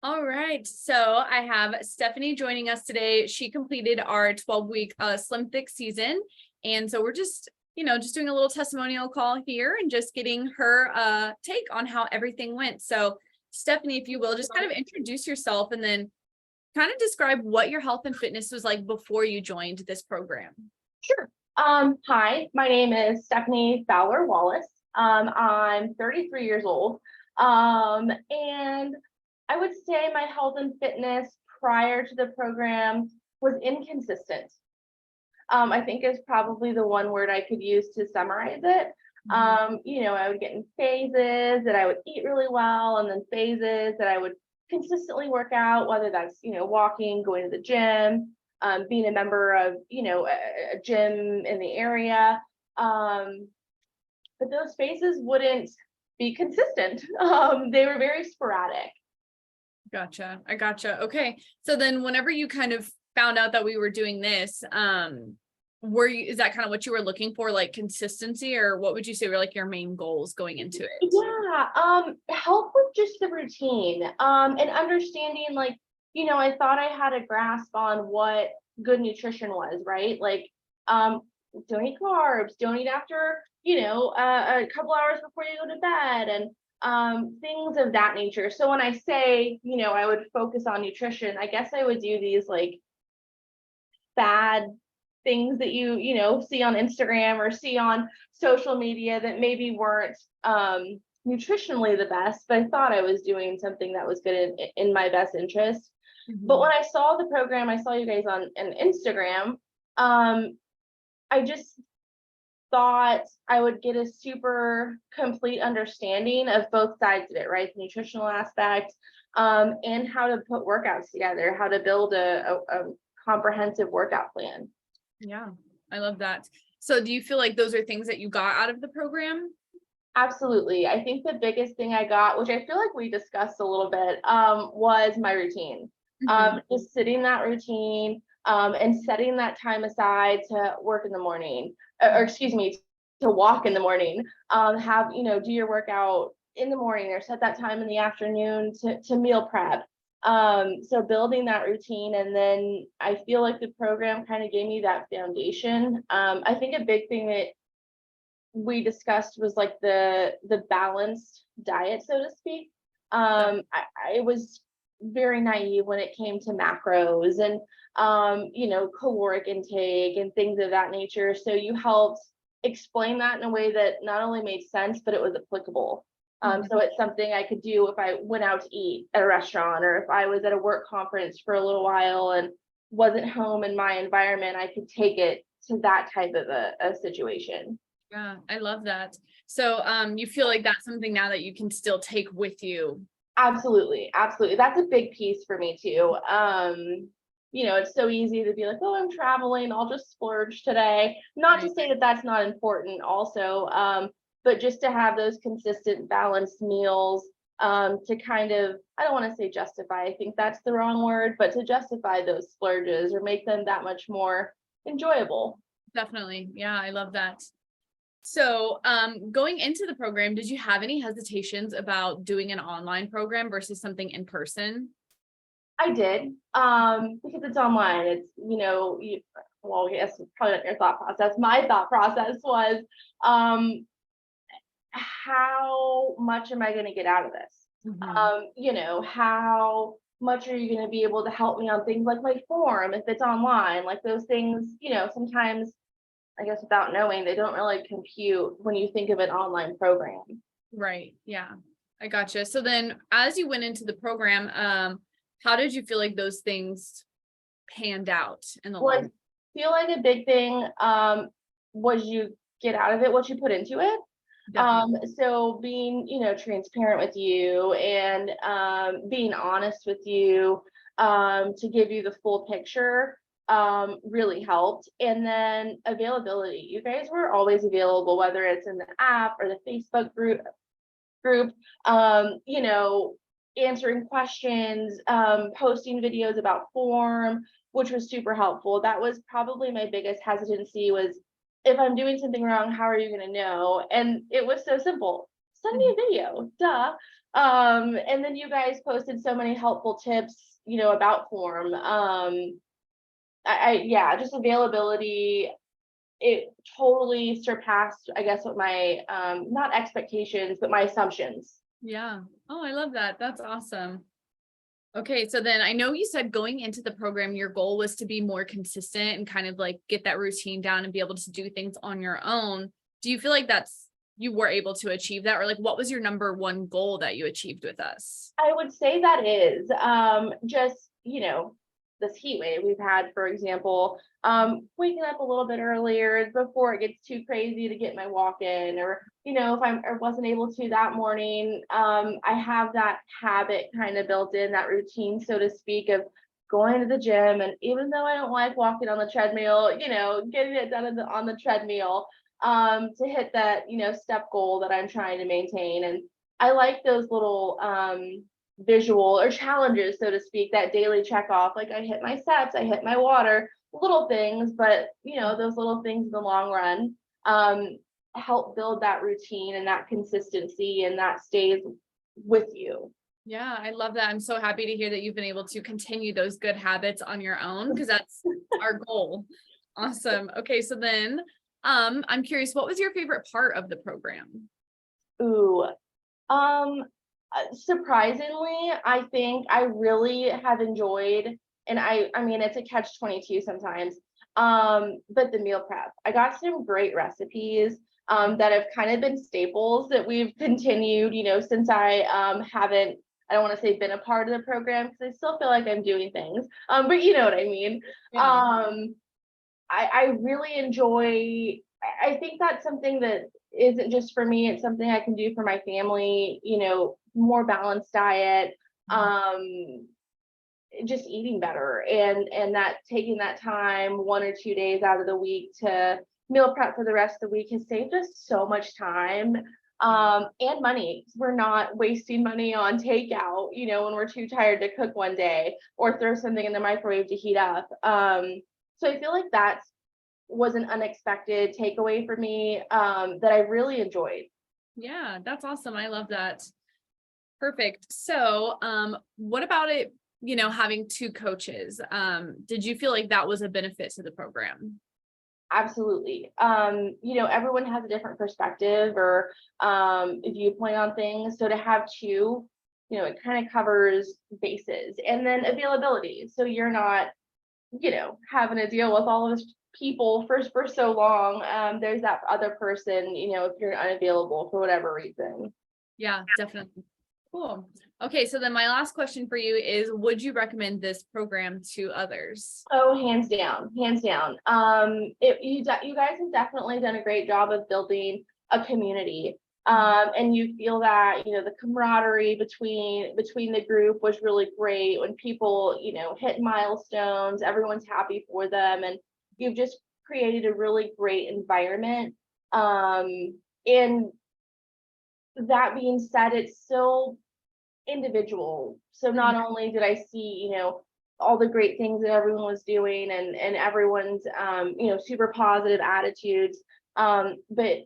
All right. So I have Stephanie joining us today. She completed our 12-week Slim Thick season. And so we're just doing a little testimonial call here and just getting her take on how everything went. So Stephanie, if you will, just kind of introduce yourself and then kind of describe what your health and fitness was like before you joined this program. Sure. Hi, my name is Stephanie Fowler Wallace. I'm 33 years old. And I would say my health and fitness prior to the program was inconsistent. I think is probably the one word I could use to summarize it. I would get in phases that I would eat really well, and then phases that I would consistently work out, whether that's, walking, going to the gym, being a member of, a gym in the area. But those phases wouldn't be consistent. They were very sporadic. Gotcha. I gotcha. Okay. So then whenever you kind of found out that we were doing this, is that kind of what you were looking for, like consistency, or what would you say were like your main goals going into it? Yeah, help with just the routine, and understanding, like, I thought I had a grasp on what good nutrition was, right? Like, don't eat carbs, don't eat after, a couple hours before you go to bed, and things of that nature. So when I say, I would focus on nutrition, I guess I would do these like bad things that you see on Instagram or see on social media that maybe weren't nutritionally the best, but I thought I was doing something that was good in my best interest. But when I saw the program, I saw you guys on Instagram, I just thought I would get a super complete understanding of both sides of it, right? The nutritional aspect, and how to put workouts together, how to build a comprehensive workout plan. Yeah, I love that. So do you feel like those are things that you got out of the program? Absolutely. I think the biggest thing I got, which I feel like we discussed a little bit, was my routine. Just sitting that routine, and setting that time aside to work in the morning, or excuse me, to walk in the morning. Do your workout in the morning, or set that time in the afternoon to meal prep. So building that routine, and then I feel like the program kind of gave me that foundation. I think a big thing that we discussed was like the balanced diet, so to speak. I was very naive when it came to macros and caloric intake and things of that nature. So you helped explain that in a way that not only made sense, but it was applicable. So it's something I could do if I went out to eat at a restaurant, or if I was at a work conference for a little while and wasn't home in my environment, I could take it to that type of a situation. Yeah, I love that. So you feel like that's something now that you can still take with you? Absolutely, absolutely. That's a big piece for me too. It's so easy to be like, oh, I'm traveling, I'll just splurge today. Not to say that that's not important also, but just to have those consistent balanced meals, to kind of, I don't want to say justify, I think that's the wrong word, but to justify those splurges or make them that much more enjoyable. Definitely. Yeah, I love that. So, going into the program, did you have any hesitations about doing an online program versus something in person? I did, because it's online. It's, well, yes, it's probably not your thought process. My thought process was, how much am I going to get out of this? How much are you going to be able to help me on things like my form if it's online? Like those things, sometimes, I guess without knowing, they don't really compute when you think of an online program. Right. Yeah, I gotcha. So then as you went into the program, how did you feel like those things panned out in the long? I feel like a big thing was you get out of it what you put into it. Definitely. So being, transparent with you, and being honest with you, to give you the full picture, really helped. And then availability. You guys were always available, whether it's in the app or the Facebook group, answering questions, posting videos about form, which was super helpful. That was probably my biggest hesitancy, was if I'm doing something wrong, how are you going to know? And it was so simple. Send me a video, duh. And then you guys posted so many helpful tips, about form. Yeah, just availability. It totally surpassed, I guess, what my, not expectations, but my assumptions. Yeah. Oh, I love that. That's awesome. Okay, so then I know you said going into the program, your goal was to be more consistent and kind of like get that routine down and be able to do things on your own. Do you feel like you were able to achieve that, or like what was your number one goal that you achieved with us? I would say that is just, this heat wave we've had, for example, waking up a little bit earlier before it gets too crazy to get my walk in, or, if I wasn't able to that morning, I have that habit kind of built in, that routine, so to speak, of going to the gym. And even though I don't like walking on the treadmill, getting it done on the treadmill, to hit that, step goal that I'm trying to maintain. And I like those little visual or challenges, so to speak, that daily check off. Like I hit my steps, I hit my water, little things, but those little things in the long run help build that routine and that consistency, and that stays with you. Yeah, I love that. I'm so happy to hear that you've been able to continue those good habits on your own, because that's our goal. Awesome. Okay, so then I'm curious, what was your favorite part of the program? Ooh, surprisingly, I think I really have enjoyed, and I mean, it's a catch-22 sometimes, but the meal prep. I got some great recipes that have kind of been staples that we've continued, since I haven't, I don't want to say been a part of the program, because I still feel like I'm doing things. But you know what I mean. Yeah. I really enjoy, I think that's something that isn't just for me, it's something I can do for my family, more balanced diet, just eating better, and that taking that time 1 or 2 days out of the week to meal prep for the rest of the week has saved us so much time, and money. We're not wasting money on takeout, when we're too tired to cook one day, or throw something in the microwave to heat up. So I feel like that was an unexpected takeaway for me, that I really enjoyed. Yeah, that's awesome. I love that. Perfect. So, what about it, having two coaches? Did you feel like that was a benefit to the program? Absolutely. Everyone has a different perspective or viewpoint on things. So to have two, it kind of covers bases. And then availability. So you're not, having to deal with all of this people for so long. There's that other person, if you're unavailable for whatever reason. Yeah, definitely. Cool. Okay, so then my last question for you is, would you recommend this program to others? Oh, hands down, hands down. You guys have definitely done a great job of building a community. And you feel that, the camaraderie between the group was really great. When people, hit milestones, everyone's happy for them, and you've just created a really great environment. And that being said, it's still individual. So not only did I see, all the great things that everyone was doing, and everyone's super positive attitudes, but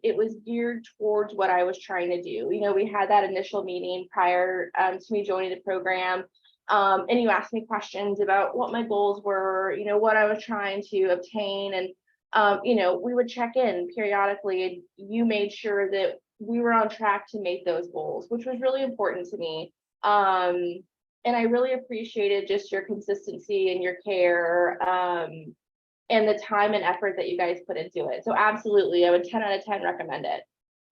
it was geared towards what I was trying to do. We had that initial meeting prior to me joining the program, and you asked me questions about what my goals were, what I was trying to obtain, and we would check in periodically, and you made sure that we were on track to make those goals, which was really important to me. And I really appreciated just your consistency and your care, and the time and effort that you guys put into it. So absolutely, I would 10 out of 10 recommend it.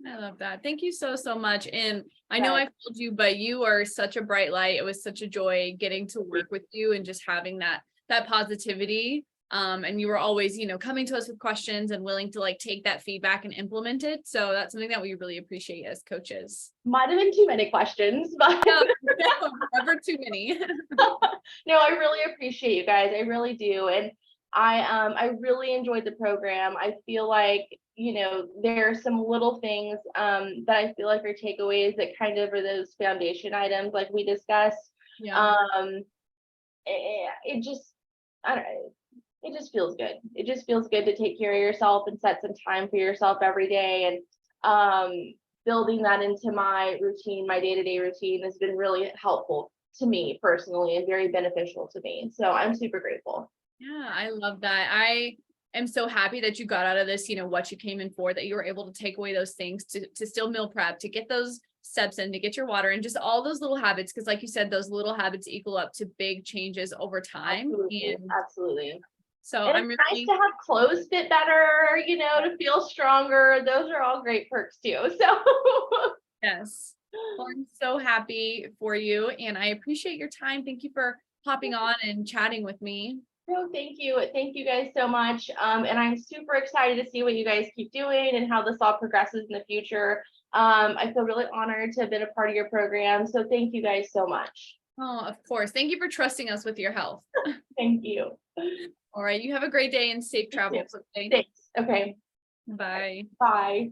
I love that. Thank you so, so much. And I know Right. I told you, but you are such a bright light. It was such a joy getting to work with you and just having that positivity. And you were always, coming to us with questions and willing to like take that feedback and implement it. So that's something that we really appreciate as coaches. Might have been too many questions, but No, no, never too many. no, I really appreciate you guys. I really do. And I really enjoyed the program. I feel like, there are some little things that I feel like are takeaways that kind of are those foundation items like we discussed. Yeah. It just, I don't know, it just feels good. It just feels good to take care of yourself and set some time for yourself every day. And building that into my routine, my day-to-day routine has been really helpful to me personally and very beneficial to me. So I'm super grateful. Yeah, I love that. I am so happy that you got out of this, what you came in for, that you were able to take away those things to still meal prep, to get those steps in, to get your water and just all those little habits. Cause like you said, those little habits equal up to big changes over time. Absolutely, And absolutely. so And I'm it's nice really, to have clothes fit better, to feel stronger. Those are all great perks too. So yes. Well, I'm so happy for you and I appreciate your time. Thank you for hopping on and chatting with me. no, thank you. Thank you guys so much. And I'm super excited to see what you guys keep doing and how this all progresses in the future. I feel really honored to have been a part of your program. So thank you guys so much. Oh, of course. Thank you for trusting us with your health. Thank you. All right. You have a great day and safe travels. Okay. Thanks. Okay. Bye. Bye.